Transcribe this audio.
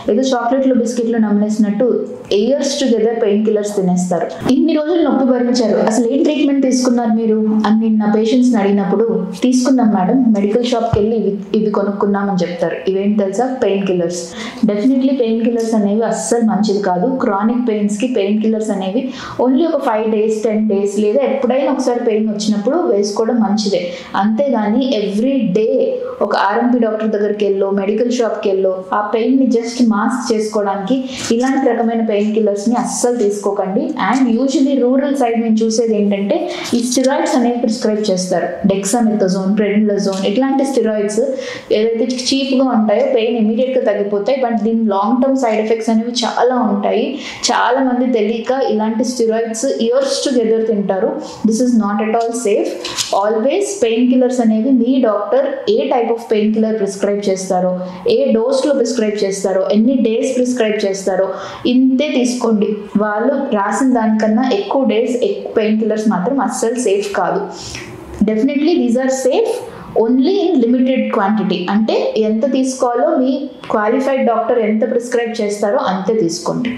ఏదో చాక్లెట్లు బిస్కెట్లు నమ్మేసినట్టు ఇయర్స్ టుగెదర్ పెయిన్ కిల్లర్స్ తినేస్తారు. ఇన్ని రోజులు నొప్పి భరించారు, అసలు ఏం ట్రీట్మెంట్ తీసుకున్నారు మీరు అని నా పేషెంట్స్ని అడిగినప్పుడు, తీసుకున్నాం మేడం, మెడికల్ షాప్కి వెళ్ళి ఇవి కొనుక్కున్నామని చెప్తారు. ఇవేంటి తెలుసా? Pain killers. Definitely pain killers అనేవి అస్సలు మంచిది కాదు. క్రానిక్ పెయిన్స్కి పెయిన్ కిల్లర్స్ అనేవి ఓన్లీ ఒక 5 days 10 days లేదా ఎప్పుడైనా ఒకసారి పెయిన్ వచ్చినప్పుడు వేసుకోవడం మంచిదే. అంతేగాని ఎవ్రీ డే ఒక ఆర్ఎంపీ డాక్టర్ దగ్గరికి వెళ్ళో మెడికల్ షాప్కి వెళ్ళో ఆ పెయిన్ని జస్ట్ మాస్క్ చేసుకోవడానికి ఇలాంటి రకమైన పెయిన్ కిల్లర్స్ని అస్సలు తీసుకోకండి. అండ్ యూజువలీ రూరల్ సైడ్ మేము చూసేది ఏంటంటే ఈ స్టిరాయిడ్స్ అనేవి ప్రిస్క్రైబ్ చేస్తారు. డెక్సామెథాజోన్, ప్రెడినిజోన్, ఇట్లాంటి స్టిరాయిడ్స్ ఏదైతే చీప్గా ఉంటాయో పెయిన్ ఇమీడియట్గా తగ్గిపోతాయి. బట్ దీని లాంగ్ టర్మ్ సైడ్ ఎఫెక్ట్స్ అనేవి చాలా ఉంటాయి. చాలా మంది తెలియక ఇలాంటి స్టిరాయిడ్స్ ఇయర్స్ టుగెదర్ తింటారు. This is not at all safe. Always painkillers అనేవి మీ డాక్టర్ ఏ type of painkiller prescribe చేస్తారో, ఏ డోస్లో ప్రిస్క్రైబ్ చేస్తారో, ఎన్ని డేస్ ప్రిస్క్రైబ్ చేస్తారో ఇంతే తీసుకోండి. వాళ్ళు రాసిన దానికన్నా ఎక్కువ డేస్ పెయిన్ కిల్లర్స్ మాత్రం అస్సలు సేఫ్ కాదు. Definitely these are safe only in limited quantity. అంటే ఎంత తీసుకోవాలో మీ క్వాలిఫైడ్ డాక్టర్ ఎంత ప్రిస్క్రైబ్ చేస్తారో అంతే తీసుకోండి.